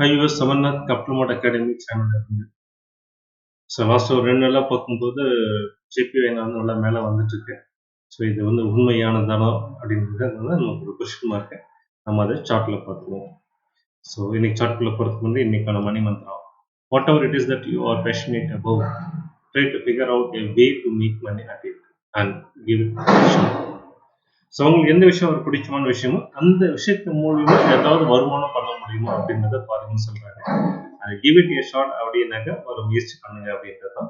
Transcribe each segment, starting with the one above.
Hi US Samarnath Capital Mode Academy channel. So last ஒரு 2 நாளாக பார்க்கும்போது ஜிபிஐ நல்லா மேலே வந்துட்டு இருக்கு. ஸோ இது வந்து உண்மையானதானோ அப்படின்றது நமக்கு ஒரு கொஸ்டின் மார்க்கு. நம்ம அதை சார்ட்டில் பார்த்துக்குவோம். ஸோ இன்னைக்கு சார்ட்டில் போகிறதுக்கு முன்னாடி இன்னைக்கான மணி மந்திரம். Whatever it is that you are passionate about, try to figure out a way to make money at it and give it. So உங்களுக்கு எந்த விஷயம் ஒரு பிடிச்சமான விஷயமோ அந்த விஷயத்து மூலியமா ஏதாவது வருமானம் பண்ண முடியுமா அப்படின்றத பாருங்கன்னு சொல்றாங்க. அது கிவ் இட் ஏ ஷாட் அப்படின்னாக்க ஒரு முயற்சி பண்ணுங்க அப்படின்றது தான்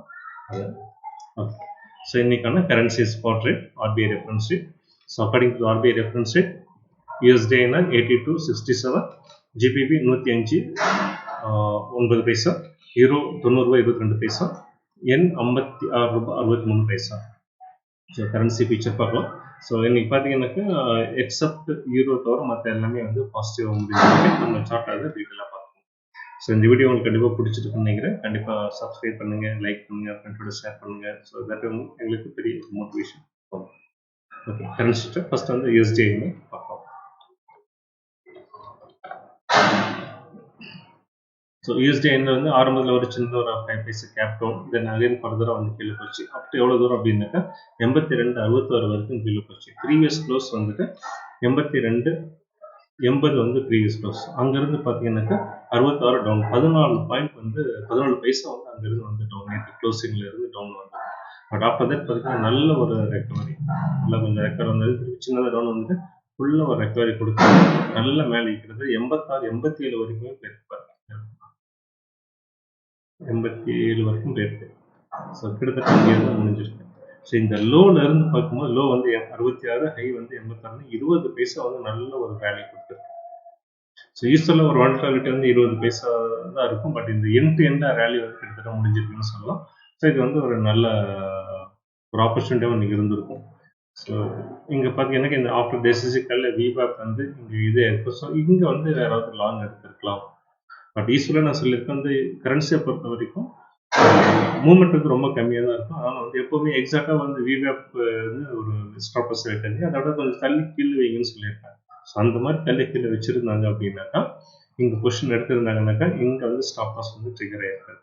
அது. ஓகே, ஸோ இன்னைக்கான currency spot rate RBI reference rate. So according to RBI reference rate USDINR 82.67, GBP 105.9 paisa, euro 90 ரூபாய் 22 பைசா, எண் 56 ரூபாய் 63 பைசா. ஸோ கரன்சி ஃபீச்சர் பார்க்கலாம். ஸோ இன்னைக்கு பார்த்தீங்கன்னாக்கா எக்ஸப்ட் யூரோ தவிர மற்ற எல்லாமே வந்து பாசிட்டிவாக முடிஞ்சிருக்கு. நம்ம சார்ட் அதை டீட்டெயிலாக பார்க்கணும். ஸோ இந்த வீடியோ உங்களுக்கு கண்டிப்பாக பிடிச்சிருக்குன்னு நினைக்கிறேன். கண்டிப்பாக சப்ஸ்கிரைப் பண்ணுங்கள், லைக் பண்ணுங்கள், ஃப்ரெண்டோட ஷேர் பண்ணுங்கள். ஸோ தட் எங்களுக்கு பெரிய மோட்டிவேஷன். ஓகே, கரன்சி ஃபர்ஸ்ட் வந்து USDINR பார்க்கலாம். ஸோ USDINR வந்து ஆரம்பத்தில் ஒரு சின்ன ஒரு 5 பைசா கேப் டவுன், தென் அகைன் ஃபர்தராக வந்து கீழே போச்சு. அப்படி எவ்வளோ தூரம் அப்படின்னாக்கா 82.66 வரைக்கும் கீழே போச்சு. ப்ரீவியஸ் க்ளோஸ் வந்துட்டு 82.80 வந்து ப்ரீவியஸ் க்ளோஸ். அங்கேருந்து பார்த்தீங்கன்னாக்கா 66 டவுன், 14 பாயிண்ட் வந்து 14 பைசா வந்து அங்கேருந்து வந்து டவுன், நேற்று க்ளோசிங்கில் இருந்து டவுன் வந்து. பட் ஆஃப்டர் தட் பார்த்தீங்கன்னா நல்ல ஒரு ரெக்கவரி, நல்லா கொஞ்சம் ரெக்கவர் வந்தது. திருப்பி சின்னதாக டவுன் வந்துட்டு ஃபுல்லாக ஒரு ரெக்கவரி கொடுத்து நல்ல மேலே இருக்கிறது 86-87 வரைக்குமே போயிருப்பார். 87 வரைக்கும் போயிருக்கு. ஸோ கிட்டத்தட்ட இங்கே தான் முடிஞ்சிருக்கு. ஸோ இந்த லோல இருந்து பார்க்கும்போது லோ வந்து 66, ஹை வந்து 86, 20 பைசா வந்து நல்ல ஒரு வேல்யூ கொடுத்துருக்கு. ஸோ யூஸ்வலாக ஒரு வால்டாலிட்டி வந்து 20 பைசா தான் இருக்கும். பட் இந்த எண்ட் டு எண்டாக ரேலி வந்து கிட்டத்தட்ட முடிஞ்சிருக்குன்னு சொல்லலாம். ஸோ இது வந்து ஒரு நல்ல ஒரு ஆப்பர்ச்சுனிட்டியாக இன்னைக்கு இருந்திருக்கும். ஸோ இங்கே பார்த்தீங்கன்னா இந்த ஆஃப்டர் டெசிசிக்கல்ல விபாக் வந்து இங்கே இதே இருக்கும். ஸோ இங்கே வந்து யாராவது லாங் எடுத்துருக்கலாம். பட் யூஸ்வலாக நான் சொல்லியிருக்கேன், வந்து கரன்சியை பொறுத்த வரைக்கும் மூவ்மெண்ட் வந்து ரொம்ப கம்மியாக தான் இருக்கும். ஆனால் வந்து எப்போவுமே எக்ஸாக்டாக வந்து விவேப் வந்து ஒரு ஸ்டாப்பர்ஸ் ரேட் இருக்குது, அதோட கொஞ்சம் தள்ளி கீழே வைங்கன்னு சொல்லியிருக்காங்க. ஸோ அந்த மாதிரி தள்ளி கீழே வச்சுருந்தாங்க அப்படின்னாக்கா, இங்கே பொசிஷன் எடுத்திருந்தாங்கன்னாக்கா இங்கே வந்து ஸ்டாப்பர்ஸ் வந்து ட்ரிகர் ஆகிருக்காது.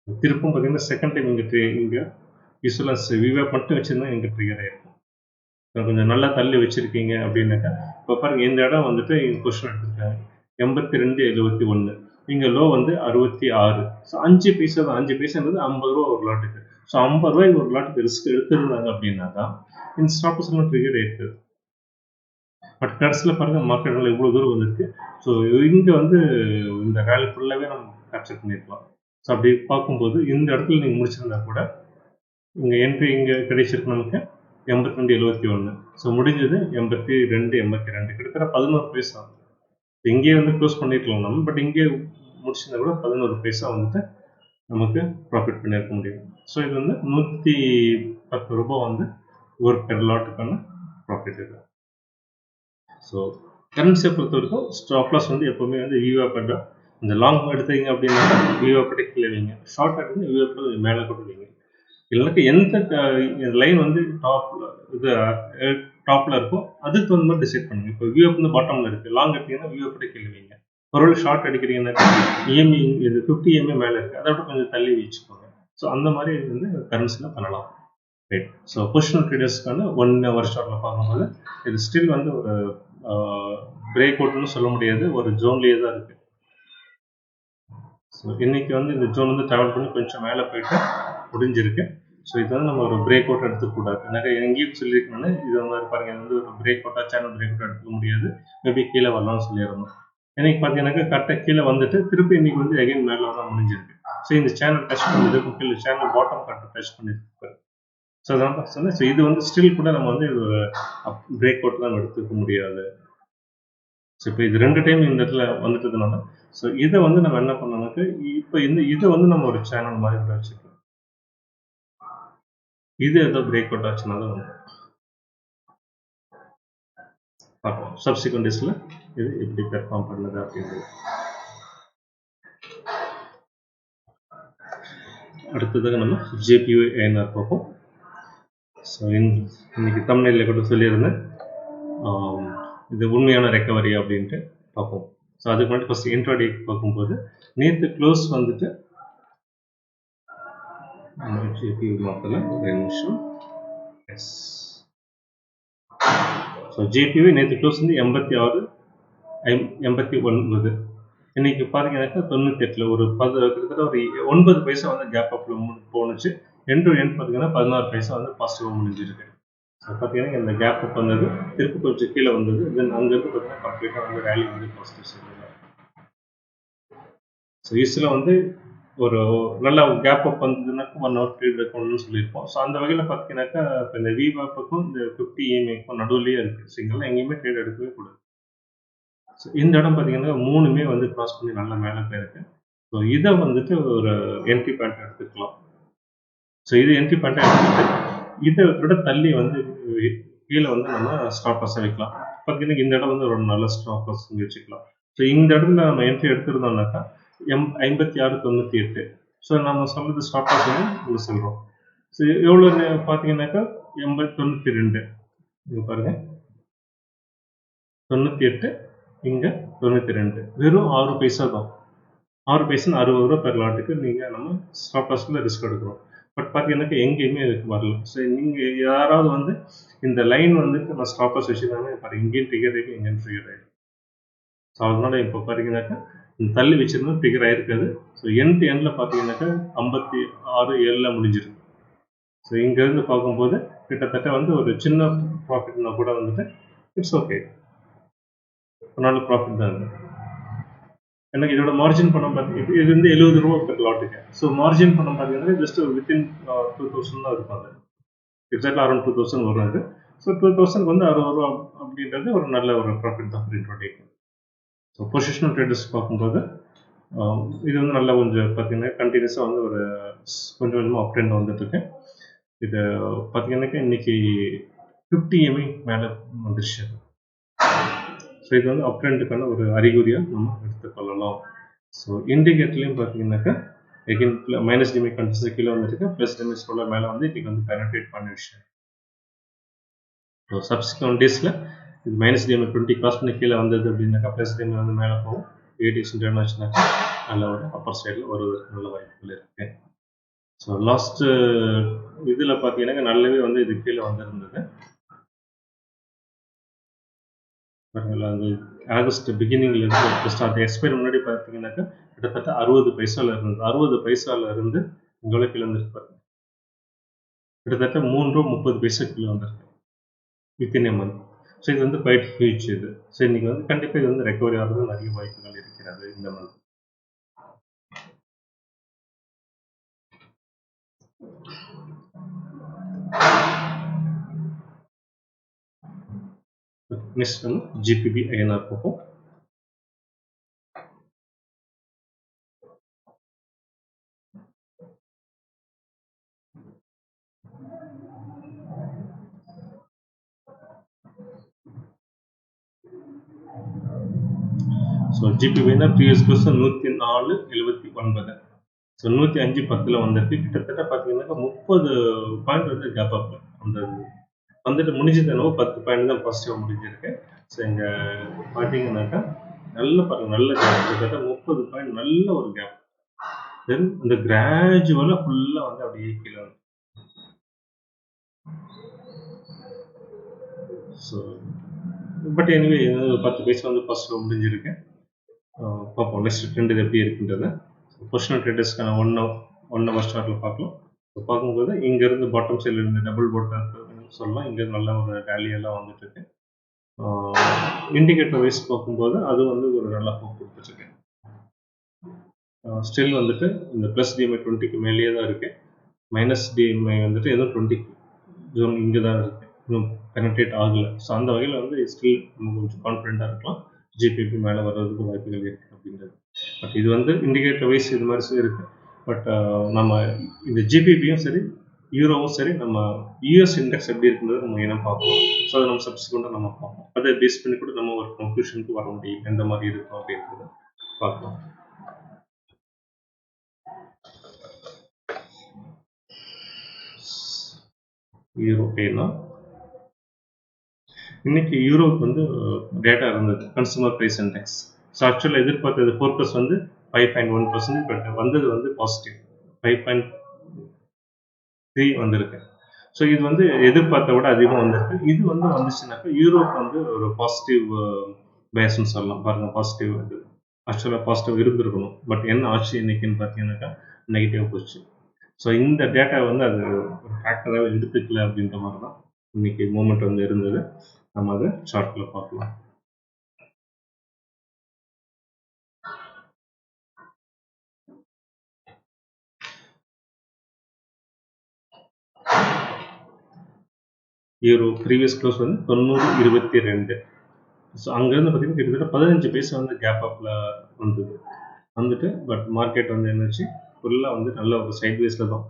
திருப்பும் பார்த்தீங்கன்னா செகண்ட் டைம் இங்கே யூஸ்வலாக விவேப் மட்டும் வச்சுருந்தா இங்கே ட்ரிகர் ஆகிருக்கும். கொஞ்சம் நல்லா தள்ளி வச்சுருக்கீங்க அப்படின்னாக்கா, இப்போ பாருங்கள் இந்த இடம் வந்துட்டு இங்கே பொசிஷன் எடுத்திருக்காங்க 82.71, இங்கே லோ வந்து 66. ஸோ 5 பைசா தான். 5 பைசான்றது 50 ரூபா ஒரு லாட்டுக்கு. ஸோ 50 ரூபாய்க்கு ஒரு லாட்டுக்கு ரிஸ்க் எடுத்துருந்தாங்க அப்படின்னா தான் இந்த ஸ்டாப்பர்ஸ் எல்லாம் ட்ரிகர் ஆயிருக்கு. பட் கடைசியில் பாருங்கள் மார்க்கெட்டில் இவ்வளோ தூரம் வந்துருக்கு. ஸோ இங்கே வந்து இந்த ரேலி ஃபுல்லாகவே நம்ம கேப்சர் பண்ணியிருக்கலாம். ஸோ அப்படி பார்க்கும்போது இந்த இடத்துல நீங்கள் முடிச்சிருந்தா கூட இங்கே என்ட்ரி இங்கே கிடைச்சிருக்கு நமக்கு 82.71. ஸோ முடிஞ்சது 82.82, கிட்டத்தட்ட 11 பைசா. இங்கே வந்து க்ளோஸ் பண்ணிருக்கலாம் நம்ம. பட் இங்கே முடிச்சிருந்தா கூட 11 பைசா வந்துட்டு நமக்கு ப்ராஃபிட் பண்ணியிருக்க முடியும். ஸோ இது வந்து 110 ரூபாய் வந்து ஒரு பெர் லாட்டுக்கான ப்ராஃபிட் இது. ஸோ கரன்சியை பொறுத்த வரைக்கும் ஸ்டாப் லாஸ் வந்து எப்போவுமே வந்து விவாப்பட்டா இந்த லாங் எடுத்தீங்க அப்படின்னா விவாப்பட்டை கீழே வைங்க, ஷார்ட் எடுத்து விவாப்பட்டை மேலே கூட வைங்க. இல்லைனாக்கா எந்த லைன் வந்து டாப்ல இருக்கோ அதுக்கு தகுந்த மாதிரி டிசைட் பண்ணுங்க. இப்போ வியூ வந்து பாட்டம்ல இருக்கு, லாங் எடுத்தீங்கன்னா வியூ படி கீழே வைங்க. ஒருவேளை ஷார்ட் அடிக்கிறீங்கன்னா EMI இது 50 EMI மேலே இருக்கு, அதோட கொஞ்சம் தள்ளி வச்சுக்கோங்க. ஸோ அந்த மாதிரி வந்து கரன்சியில் பண்ணலாம். ரைட். ஸோ பொசிஷனல் ட்ரேடர்ஸ்க்கான 1 hour ஷார்ட்ல பார்க்கும்போது இது ஸ்டில் வந்து ஒரு பிரேக் அவுட்னு சொல்ல முடியாது, ஒரு ஜோன்லேயே தான் இருக்கு. ஸோ இன்னைக்கு வந்து இந்த ஜோன் வந்து ட்ராவல் பண்ணி கொஞ்சம் மேலே போயிட்டு முடிஞ்சிருக்கு. ஸோ இது வந்து நம்ம ஒரு பிரேக் அவுட் எடுத்துக்கூடாது. நிறைய எங்கேயும் சொல்லியிருக்கோம்னா இது மாதிரி பாருங்கள், இது வந்து ஒரு பிரேக் அவுட்டாக சேனல் பிரேக் அவுட் எடுத்துக்க முடியாது, மேபி கீழே வரலாம்னு சொல்லியிருந்தோம். இன்னைக்கு பார்த்தீங்கன்னாக்கா கரெக்டாக கீழே வந்துட்டு திருப்பி இன்னைக்கு வந்து அகைன் மேலே தான் முடிஞ்சிருக்கு. ஸோ இந்த சேனல் டச் பண்ணிருக்கு, கீழே சேனல் பாட்டம் கரெக்டாக டச் பண்ணிருக்கு. ஸோ அதான் சொன்னேன். ஸோ இது வந்து ஸ்டில் கூட நம்ம வந்து இது ஒரு பிரேக் அவுட் தான் எடுத்துக்க முடியாது. ஸோ இப்போ இது 2 டைம் இந்த இடத்துல வந்துட்டதுனால ஸோ இதை வந்து நம்ம என்ன பண்ணோம்னாக்கா இப்போ இதை வந்து நம்ம ஒரு சேனல் மாதிரி கூட வச்சுக்கலாம். இது ஏதோ பிரேக் அவுட் ஆச்சுனாலும் வந்து பார்க்கலாம் சப்சிக்வெண்ட் டேஸில் இது எப்படி பெர்ஃபார்ம் பண்ணுது அப்படின்றது. அடுத்ததாக நம்ம JPY-INR பார்ப்போம். ஸோ இன்னைக்கு தமிழில் கூட சொல்லியிருந்தேன் இது உண்மையான ரெக்கவரி அப்படின்ட்டு பார்ப்போம். ஸோ அதுக்கு மட்டும் ஃபஸ்ட் இன்ட்ராடே பார்க்கும்போது நேற்று க்ளோஸ் வந்துட்டு ஜிபி மாற்றல ஒரு நிமிஷம். எஸ், ஸோ ஜிபிவி நேற்று க்ளோஸ் வந்து 86.89. இன்னைக்கு பார்த்தீங்கன்னாக்கா 98 ஒரு கிட்டத்தட்ட ஒரு 9 பைசா வந்து கேப் அப்பில் போணுச்சு. எண்ட் டு எண்ட் பார்த்தீங்கன்னா 16 பைசா வந்து பாசிட்டிவாக முடிஞ்சிருக்கு. ஸோ பார்த்தீங்கன்னா இந்த கேப் அப் வந்தது திருப்பி கொஞ்சம் கீழே வந்தது. தென் அங்கேருந்து பார்த்தீங்கன்னா கம்ப்ளீட்டாக வந்து ரேலி வந்து பாசிட்டிவ் சைடில். ஸோ யூஸ்வலாக வந்து ஒரு நல்ல கேப் அப் வந்ததுனாக்கா 1 ஹவர் ட்ரேட் இருக்கணும்னு சொல்லியிருப்போம். ஸோ அந்த வகையில் பார்த்தீங்கன்னாக்கா இப்போ இந்த விவாப்புக்கும் இந்த 50 EMAக்கும் நடுவுலேயே இருக்குது. சிங்கிள் எங்கேயுமே ட்ரேட் எடுக்கவே கூடாது. ஸோ இந்த இடம் பார்த்தீங்கன்னா 3மே வந்து கிராஸ் பண்ணி நல்லா மேலே போயிருக்கு. ஸோ இதை வந்துட்டு ஒரு என்ட்ரி பாயிண்ட் எடுத்துக்கலாம். ஸோ இது என்ட்ரி பாயிண்ட்டாக எடுத்துக்கிட்டு இதை விட தள்ளி வந்து கீழே வந்து நம்ம ஸ்டாப் லாஸை வைக்கலாம். பார்த்தீங்கன்னா இந்த இடம் வந்து ஒரு நல்ல ஸ்டாப் லாஸ் வச்சுக்கலாம். ஸோ இந்த இடத்துல நம்ம என்ட்ரி எடுத்துருந்தோம்னாக்கா 56.98. ஸோ நம்ம சொல்றது ஸ்டாப் லாஸ் வந்து இங்கே சொல்கிறோம். ஸோ எவ்வளோ பார்த்தீங்கன்னாக்கா 92. இங்கே பாருங்க 98, இங்கே 92. வெறும் 6 பைசா தான். 6 பைசா 60 ரூபா பெர் லாட்டுக்கு நீங்கள் நம்ம ஸ்டாப் லாஸில் ரிஸ்க் எடுக்கிறோம். பட் பார்த்தீங்கன்னாக்கா எங்கேயுமே இதுக்கு வரல. ஸோ நீங்கள் யாராவது வந்து இந்த லைன் வந்துட்டு நம்ம ஸ்டாப் லாஸ் வச்சுருந்தாங்க பாருங்க, இங்கேயும் ட்ரிகர் ஆகி இங்கேயும் ட்ரிகர் ஆகிடும். ஸோ அதனால இப்போ பார்த்தீங்கன்னாக்கா இந்த தள்ளி வச்சிருந்தா ட்ரிகர் ஆகிருக்காது. ஸோ எண்டில் பார்த்தீங்கன்னாக்கா 56.7 முடிஞ்சிருக்கு. ஸோ இங்கேருந்து பார்க்கும்போது கிட்டத்தட்ட வந்து ஒரு சின்ன ப்ராஃபிட்னா கூட வந்துட்டு இட்ஸ் ஓகே, நல்ல ப்ராஃபிட் தான் இருக்குது. எனக்கு இதோட மார்ஜின் பணம் பார்த்தீங்கன்னா இது வந்து 70 ரூபா பெர் லாட்டுக்கு. ஸோ மார்ஜின் பணம் பார்த்தீங்கன்னா ஜஸ்ட் வித்தின் 2000 தான் இருக்கும். அது எக்ஸாக்டாக அரௌண்ட் 2000 வரும். அது ஸோ 2000 வந்து 60 ரூபா அப்படின்றது ஒரு நல்ல ஒரு ப்ராஃபிட் தான் இன்ட்ராடேக்கு. ஸோ பொசிஷனல் ட்ரேடர்ஸ் பார்க்கும்போது இது வந்து நல்லா கொஞ்சம் பார்த்தீங்கன்னா கண்டினியூஸாக வந்து ஒரு கொஞ்சம் கொஞ்சமாக அப் ட்ரெண்ட் வந்துட்டு இருக்கு. இது பார்த்தீங்கன்னாக்கா இன்னைக்கு 50 EMA மேலே வந்துருச்சு. ஸோ இது வந்து அப் ட்ரெண்டுக்கான ஒரு அறிகுறியாக நம்ம எடுத்துக்கொள்ளலாம். ஸோ இண்டிகேட்டர்லையும் பார்த்தீங்கன்னாக்கா எகைன் மைனஸ் டிமி கண்டினியூஸாக கீழே வந்துருக்கு, ப்ளஸ் டிமி ஸ்லோல மேலே வந்து இன்னைக்கு வந்து பெனட்ரேட் பண்ணிடுச்சு. ஸோ சப்சிக்வெண்ட் டேஸில் இது மைனஸ் டிஎம்ஐ 20 கிராஸ் பண்ணி கீழே வந்தது அப்படின்னாக்கா ப்ளஸ் டிஎம்ஐ வந்து மேலே போகும். 80 இன்டர்நேஷனல்னாக்கா நல்ல ஒரு அப்பர் சைடில் வருவதற்கு நல்ல வாய்ப்புகள் இருக்கு. ஸோ லாஸ்ட்டு இதில் பார்த்தீங்கன்னா நல்லாவே வந்து இது கீழே வந்திருந்தது. அந்த ஆகஸ்ட் பிகினிங்ல இருந்து ஃபஸ்ட் அது எக்ஸ்பைர் முன்னாடி பார்த்தீங்கன்னாக்கா கிட்டத்தட்ட 60 பைசால இருந்தது. 60 பைசால இருந்து இவ்வளோ கீழே வந்துருக்கு. கிட்டத்தட்ட 3 ரூபா 30 பைசா கீழே வந்திருக்கு வித்தின் எ மந்த். ஸோ இது வந்து குவைட் ஹியூஜ் இது. ஸோ இன்னைக்கு வந்து கண்டிப்பாக இது வந்து ரெக்கவரி ஆகிறது நிறைய வாய்ப்புகள் இருக்கிறது இந்த மந்த். நெக்ஸ்ட் வந்து ஜிபிபி ஐஎன்ஆர் பார்ப்போம். ஸோ ஜிபிபினா ப்ரீவியஸ் க்ளோஸ் 104.79. ஸோ 105.10 வந்திருக்கு. கிட்டத்தட்ட பார்த்தீங்கன்னாக்கா 30 பாயிண்ட் வந்து கேப் அப் அந்த வந்துட்டு முடிஞ்சது என்னவோ 10 பாயிண்ட் தான் பாசிட்டிவாக முடிஞ்சிருக்கு. ஸோ இங்கே பார்த்தீங்கன்னாக்கா நல்ல பாருங்க, நல்ல கேப், கிட்டத்தட்ட 30 பாயிண்ட் நல்ல ஒரு கேப். தென் இந்த கிராஜுவலாக ஃபுல்லாக வந்து அப்படியே கீழே வந்து ஸோ பட் எனிவே 10 பைசா வந்து பாசிட்டிவாக முடிஞ்சிருக்கு. பார்ப்போம் நெக்ஸ்ட் ட்ரெண்ட் இது எப்படி இருக்குன்றத. பொசிஷனல் ட்ரேடர்ஸ்க்கான ஒன் ஹவர் ஸ்டார்ட்டில் பார்க்கலாம். ஸோ பார்க்கும்போது இங்கேருந்து பாட்டம் சைடில் இருந்து டபுள் பாட்டம் சொல்லலாம். இங்கே நல்ல ஒரு ரேலியெல்லாம் வந்துட்டு இருக்கு. இண்டிகேட்டர் வைஸ் பார்க்கும்போது அது வந்து ஒரு நல்ல ஹோப் கொடுத்துருக்கு. ஸ்டில் வந்துட்டு இந்த ப்ளஸ் டிஎம்ஐ 20க்கு மேலேயே தான் இருக்குது. மைனஸ் டிஎம்ஐ வந்துட்டு எதுவும் 20 ஜோன் இங்கே தான் இருக்குது, இன்னும் பெனட்ரேட் ஆகலை. ஸோ அந்த வகையில் வந்து ஸ்டில் நம்ம கொஞ்சம் கான்ஃபிடென்ட்டாக இருக்கலாம், ஜிபிபி மேலே வர்றதுக்கு வாய்ப்புகள் இருக்குது அப்படின்றது. பட் இது வந்து இண்டிகேட்டர் வைஸ் இது மாதிரி இருக்குது. பட் நம்ம இந்த ஜிபிபியும் சரி யூரோவும் சரி நம்ம யூஎஸ் இண்டெக்ஸ் எப்படி இருக்குன்றது நம்ம என்ன பார்ப்போம். ஸோ அதை நம்ம சப்சிக்வெண்ட்டாக நம்ம பார்ப்போம். அதை பேஸ் பண்ணி கூட நம்ம ஒரு கன்க்ளூஷனுக்கு வர முடியும் எந்த மாதிரி இருக்கும் அப்படின்றத பார்க்கலாம். யூரோப்பேனா இன்னைக்கு யூரோப் வந்து டேட்டா இருந்தது, கன்சூமர் ப்ரைஸ் இண்டெக்ஸ். ஸோ ஆக்சுவலாக எதிர்பார்த்தது ஃபோர்கஸ் வந்து 5.1%, பட் வந்தது வந்து பாசிட்டிவ் 5.3 வந்திருக்கு. ஸோ இது வந்து எதிர்பார்த்த விட அதிகமாக வந்திருக்கு. இது வந்து வந்துச்சுனாக்கா யூரோப் வந்து ஒரு பாசிட்டிவ் பேஸ்ன்னு சொல்லலாம். பாருங்க, பாசிட்டிவ் இது ஆக்சுவலாக பாசிட்டிவ் இருந்திருக்கணும். பட் என்ன ஆச்சு இன்னைக்குன்னு பார்த்தீங்கன்னாக்கா நெகட்டிவ் போச்சு. ஸோ இந்த டேட்டா வந்து அது ஒரு ஃபேக்டராகவே எடுத்துக்கல அப்படின்ற மாதிரி தான் இன்னைக்கு மூமெண்ட் வந்து இருந்தது. நம்ம அதை சார்ட்டில் பார்க்கலாம். யூரோ ப்ரீவியஸ் க்ளோஸ் வந்து 90.22. ஸோ அங்கேருந்து பார்த்தீங்கன்னா கிட்டத்தட்ட 15 பைசா வந்து கேப் அப்பில் வந்துட்டு பட் மார்க்கெட் வந்து என்னாச்சு, ஃபுல்லாக வந்து நல்ல ஒரு சைட்வேஸில் தான்.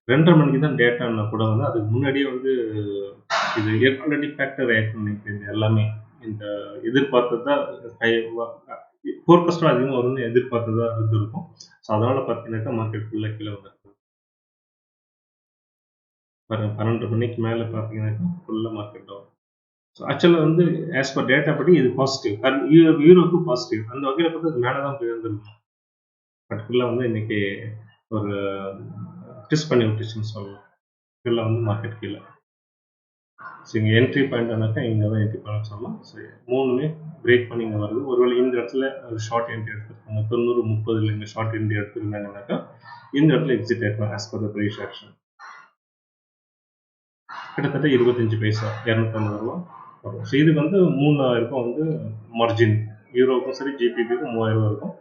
2:30 மணிக்கு தான் டேட்டான்னா கூட வந்து அதுக்கு முன்னாடியே வந்து இது ஆல்ரெடி ஃபேக்டர் ஆயிருக்கும் நினைக்கிறேன். எல்லாமே இந்த எதிர்பார்த்தது தான் ஃபோர்காஸ்டும் அதிகமாக வரும்னு எதிர்பார்த்ததா இருந்திருக்கும். ஸோ அதனால் பார்த்தீங்கன்னாக்கா மார்க்கெட் ஃபுல்லாக கீழே வந்திருக்கு. 12 மணிக்கு மேலே பார்த்தீங்கன்னாக்கா ஃபுல்லாக மார்க்கெட் டவுன். ஸோ ஆக்சுவலாக வந்து ஆஸ் பர் டேட்டா படி இது பாசிட்டிவ். யூரோக்கு பாசிட்டிவ். அந்த வகையில் பார்த்து அது மேலே தான் போயிருந்துருக்கும். பட் ஃபுல்லாக வந்து இன்னைக்கு ஒரு ட்விஸ்ட் பண்ணி விட்டுச்சுன்னு சொல்லலாம். ஃபுல்லாக வந்து மார்க்கெட் கீழே. ஸோ இங்கே என்ட்ரி பாயிண்ட்னாக்கா இங்கே தான் என்ட்ரி பாயிண்ட் சொல்லலாம். ஸோ மூணுமே பிரேக் பண்ணி இங்கே வருது. ஒருவேளை இந்த இடத்துல ஒரு ஷார்ட் என்ட்ரி எடுத்துருக்காங்க, 90-30 இங்கே ஷார்ட் என்ட்ரி எடுத்துருந்தாங்கனாக்கா இந்த இடத்துல எக்ஸிட் ஆயிருக்கலாம் as per the price action. கிட்டத்தட்ட 25 பைசா 250 ரூபா வரும். ஸோ இதுக்கு வந்து 3000 ரூபாய் வந்து மார்ஜின், யூரோக்கும் சரி ஜிபிபிக்கும் 3000 ரூபா இருக்கும்.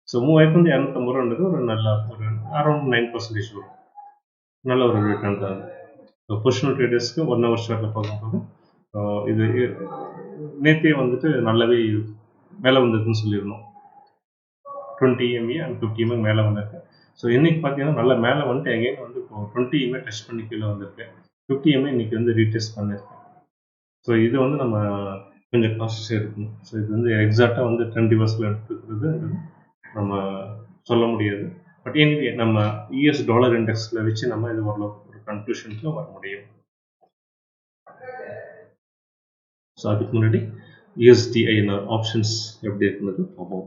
ஸோ 3000 வந்து 250 ரூபான்றது ஒரு நல்ல ஒரு அரௌண்ட் 9% வரும். நல்ல ஒரு ரிட்டர்ன் தான். பொசிஷனல் ட்ரேடர்ஸ்க்கு 1 ஹவர் ஷார்ட்டில் பார்க்கும்போது இது நேற்றே வந்துட்டு நல்லாவே மேலே வந்ததுன்னு சொல்லியிருந்தோம். 20 EMA அண்ட் 50 EMA மேலே வந்திருக்கு. ஸோ இன்னைக்கு பார்த்தீங்கன்னா நல்லா மேலே வந்துட்டு அகைன் வந்து இப்போ 20 EMA டச் பண்ணி கீழே வந்திருக்கு. 50 EMA இன்னைக்கு வந்து ரீடெஸ்ட் பண்ணியிருக்கேன். ஸோ இது வந்து நம்ம கொஞ்சம் கான்ஷியஸாக இருக்கணும். ஸோ இது வந்து எக்ஸாக்டாக வந்து 10 ரிவர்ஸில் எடுத்துக்கிறது நம்ம சொல்ல முடியாது. பட் எனிவே நம்ம US டாலர் இண்டெக்ஸில் வச்சு நம்ம இது ஒரு கன்க்ளூஷனுக்கு வர முடியும். ஸோ அதுக்கு முன்னாடி USDINR ஆப்ஷன்ஸ் எப்படி இருக்குன்னு பார்ப்போம்.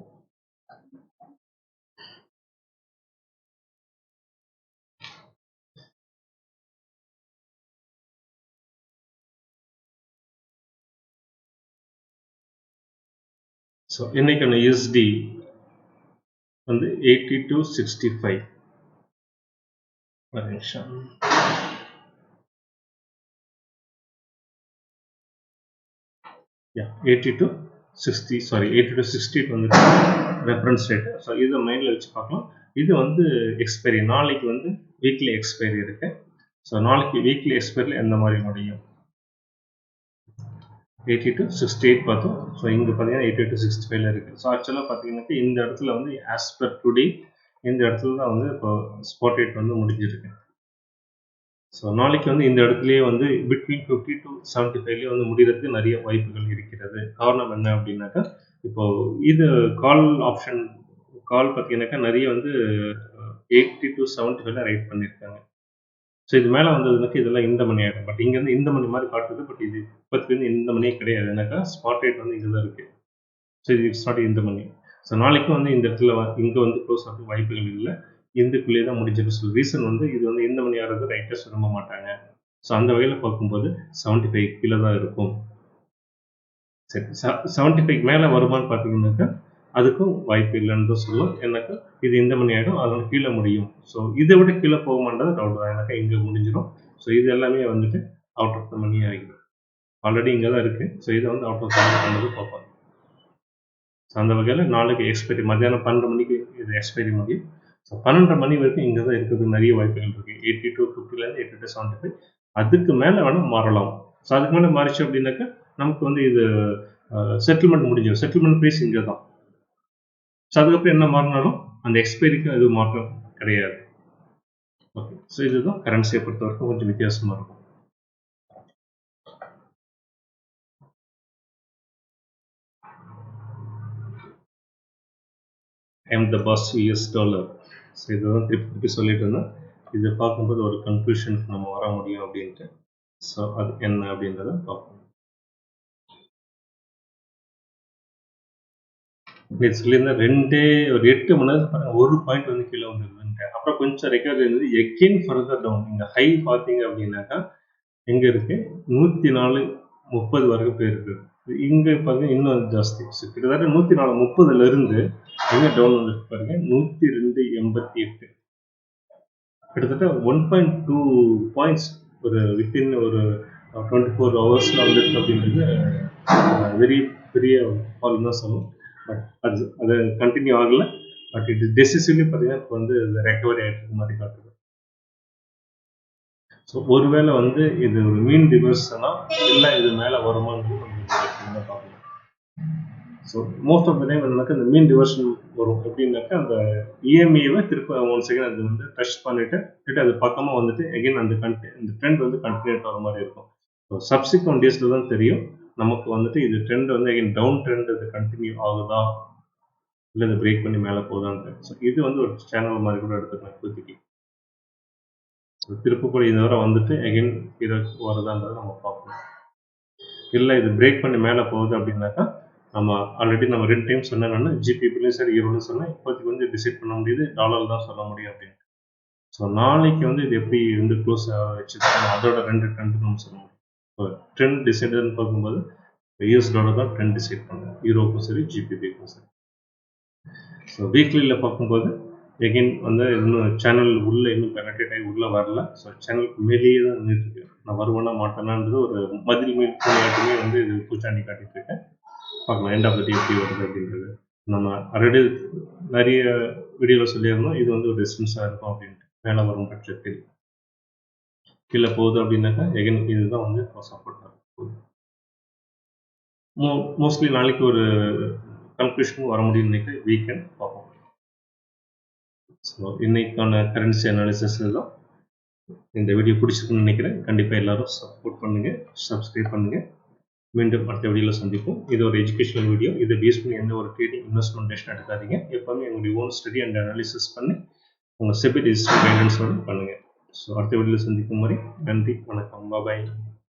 ஸோ இன்னைக்கான USD வந்து 82.65. ஒரு நிமிஷம். Yeah, 82.60 வந்து ரெஃபரன்ஸ் ரேட். ஸோ இதை மைண்டில் வச்சு பார்க்கலாம். இது வந்து எக்ஸ்பைரி, நாளைக்கு வந்து வீக்லி எக்ஸ்பைரி இருக்கு. ஸோ நாளைக்கு வீக்லி எக்ஸ்பைரியில் எந்த மாதிரி முடியும். 82.68 பார்த்தோம். ஸோ இங்கே பார்த்தீங்கன்னா 82.65 இருக்குது. ஸோ ஆக்சுவலாக பார்த்தீங்கன்னாக்கா இந்த இடத்துல வந்து ஆஸ் பர் டுடே இந்த இடத்துல தான் வந்து இப்போ ஸ்பாட் ரேட் வந்து முடிஞ்சிருக்கு. ஸோ நாளைக்கு வந்து இந்த இடத்துலயே வந்து பிட்வீன் 50 to 75 வந்து முடிகிறதுக்கு நிறைய வாய்ப்புகள் இருக்கிறது. காரணம் என்ன அப்படின்னாக்கா, இப்போ இது கால் ஆப்ஷன் கால் பார்த்தீங்கன்னாக்கா நிறைய வந்து 80 to 75 ரைட் பண்ணியிருக்காங்க. ஸோ இது மேலே வந்ததுனாக்கா இதெல்லாம் இந்த மணி ஆகிடும். பட் இங்கேருந்து இந்த மணி மாதிரி காட்டுது. பட் இது இப்போத்துக்கு வந்து இந்த மணியே கிடையாது. ஏன்னாக்கா ஸ்பாட் ரேட் வந்து இங்கே தான் இருக்குது. ஸோ இது ஸ்டார்ட் இந்த மணி. ஸோ நாளைக்கும் வந்து இந்த இடத்துல இங்கே வந்து க்ளோஸ் ஆகிறதுக்கு வாய்ப்புகள் இல்லை. இதுக்குள்ளேயே தான் முடிஞ்சிடும். ஸோ ரீசன் வந்து இது வந்து இந்த மணி ஆகிறது ரைட்டர்ஸ் விரும்ப மாட்டாங்க. ஸோ அந்த வகையில் பார்க்கும்போது 75 கீழே தான் இருக்கும். சரி, 75 மேலே வருமானு பார்த்தீங்கன்னாக்கா அதுக்கும் வாய்ப்பு இல்லைன்னு தான் சொல்லலாம். ஏன்னாக்கா இது இந்த மணி ஆகிடும், அதனால கீழே முடியும். ஸோ இதை விட கீழே போகுமான்றது டவுட் தான். ஏன்னாக்கா இங்கே முடிஞ்சிடும். ஸோ இது எல்லாமே வந்துட்டு அவுட் ஆஃப் த மணி ஆகிடும். ஆல்ரெடி இங்கே தான் இருக்குது. ஸோ இதை வந்து அவுட் ஆஃப் த மணி பண்ணது பார்ப்போம். ஸோ அந்த வகையில் நாளைக்கு எக்ஸ்பைரி மத்தியானம் 12 மணிக்கு இது எக்ஸ்பைரி முடியும். ஸோ 12:30 மணி வரைக்கும் இங்கே தான் இருக்கிறதுக்கு நிறைய வாய்ப்புகள் இருக்குது. 82.50 82.75 அதுக்கு மேலே வேணால் மாறலாம். ஸோ அதுக்கு மேலே மாறிச்சு அப்படின்னாக்கா நமக்கு வந்து இது செட்டில்மெண்ட் முடிஞ்சிடும். செட்டில்மெண்ட் ப்ரைஸ் இங்கே தான். ஸோ அதுக்கப்புறம் என்ன மாறினாலும் அந்த எக்ஸ்பைரிக்கு அது மாற்றம் கிடையாது. ஓகே, ஸோ இதுதான் கரன்சியை பொறுத்த வரைக்கும் கொஞ்சம் வித்தியாசமாக இருக்கும். I'm the boss US dollar. So இதுதான் திருப்பி சொல்லிட்டு இருந்தேன். இதை பார்க்கும்போது ஒரு கன்க்ளூஷனுக்கு நம்ம வர முடியும் அப்படின்ட்டு. ஸோ அது என்ன அப்படின்றத பார்ப்போம். நேற்று சொல்லியிருந்தேன் 8 மணி நேரத்துல பாருங்க 1 பாயிண்ட் வந்து கீழே வந்துருதுன்ட்டு. அப்புறம் கொஞ்சம் ரெக்கவரி இருந்தது. Again further down. இங்க ஹை பார்த்தீங்க அப்படின்னாக்கா எங்க இருக்கு 104.30 வரைக்கும் போயிருக்கு. இங்க பாருங்க இன்னும் ஜாஸ்தி. கிட்டத்தட்ட 104.30ல இருந்து எங்க டவுன் வந்துருக்கு பாருங்க 102.88. கிட்டத்தட்ட 1.2 பாயிண்ட்ஸ் ஒரு வித்தின் ஒரு 24 ஹவர்ஸ்ல வந்துருக்கு அப்படின்றது வெரி பெரிய ஃபால் தான் சொல்லணும். பட் அது கண்டினியூ ஆகல. பட் இது டெசிசிவ்லி பார்த்தீங்கன்னா இப்போ வந்து ரெக்கவரி ஆகிட்டு இருக்க மாதிரி காட்டுது. ஸோ ஒருவேளை வந்து இது ஒரு மீன் ரிவர்ஸ்னா இல்லை இது மேலே வருமானது நம்ம பார்க்கணும். So most of the time என்னன்னாக்கா இந்த மீன் ரிவர்ஷன் வரும். எப்படின்னாக்கா அந்த இஎம்ஐவை திருப்ப 1 செகண்ட் அது வந்து டச் பண்ணிட்டு அது பக்கமாக வந்துட்டு எகைன் அந்த இந்த ட்ரெண்ட் வந்து கண்டினியூ வர மாதிரி இருக்கும். ஸோ சப்சிக்வெண்ட் டேஸில் தான் தெரியும் நமக்கு வந்துட்டு இது ட்ரெண்ட் வந்து எகைன் டவுன் ட்ரெண்ட் இது கண்டினியூ ஆகுதா இல்லை இதை பிரேக் பண்ணி மேலே போகுதான்ட்டு. ஸோ இது வந்து ஒரு சேனல் மாதிரி கூட எடுத்துக்கலாம் இப்போதைக்கு. திருப்பக்கூட இந்த வரை வந்துட்டு எகைன் கீழே வருதான்றதை நம்ம பார்க்கணும். இல்லை இது பிரேக் பண்ணி மேலே போகுது அப்படின்னாக்கா நம்ம ஆல்ரெடி நம்ம 2 டைம் சொன்னேன்னா ஜிபிபிலையும் சரி ஈரோடும் சொன்னேன். இப்போதைக்கு வந்து டிசைட் பண்ண முடியுது டாலர் தான் சொல்ல முடியும் அப்படின்னு. ஸோ நாளைக்கு வந்து இது எப்படி வந்து க்ளோஸ் வச்சுருக்கோம் அதோட 2 ட்ரெண்ட் நம்ம சொல்ல முடியும். இப்போ ட்ரெண்ட் டிசைடர்னு பார்க்கும்போது யூஎஸ் டாலர் தான் ட்ரெண்ட் டிசைட் பண்ணுறேன் யூரோக்கும் சரி ஜிபிபிக்கும் சரி. ஸோ வீக்லியில் பார்க்கும்போது எகைன் வந்து இன்னும் சேனல் உள்ளே இன்னும் பெனட்ரேட் ஆகி உள்ளே வரல. ஸோ சேனலுக்கு மேலேயே தான் நின்றுட்டுருக்கு. நான் வருவேன்னா மாட்டேனான்றது ஒரு மதில் மீன் பூனையாட்டுமே வந்து இது பூச்சாண்டி காட்டிட்டு இருக்கேன். பார்க்கலாம் எண்ட் ஆஃப் த டே எப்படி வருது அப்படின்றது. நம்ம ஆல்ரெடி நிறைய வீடியோவில் சொல்லியிருந்தோம் இது வந்து ஒரு ரெசிஸ்டன்ஸாக இருக்கும் அப்படின்ட்டு. மேலே வரும் பட்சத்தில் கீழே போகுது அப்படின்னாக்கா எகைன் இதுதான் வந்து சப்போர்ட் ஆகும். மோஸ்ட்லி நாளைக்கு ஒரு கன்க்ளூஷன் வர முடியும்னு நினைக்கிறேன். வீக்கெண்ட் பார்ப்போம். ஸோ இன்னைக்கான கரன்சி அனாலிசிஸ் தான். இந்த வீடியோ பிடிச்சிருக்குன்னு நினைக்கிறேன். கண்டிப்பாக எல்லாரும் சப்போர்ட் பண்ணுங்கள், சப்ஸ்கிரைப் பண்ணுங்கள். மீண்டும் அடுத்த வீடியோவில் சந்திப்போம். இது ஒரு எஜுகேஷனல் வீடியோ. இதை பேஸ் பண்ணி எந்த ஒரு ட்ரேடிங் இன்வெஸ்ட்மெண்ட் டெசிஷன் எடுக்காதீங்க. எப்போவுமே உங்களுடைய ஓன் ஸ்டடி அண்ட் அனாலிசிஸ் பண்ணி உங்கள் செபி ரிஜிஸ்டர் கைடன்ஸோடு பண்ணுங்கள். ஸோ அடுத்த வீடியோவில் சந்திக்கும் வரை நன்றி, வணக்கம், பாய்.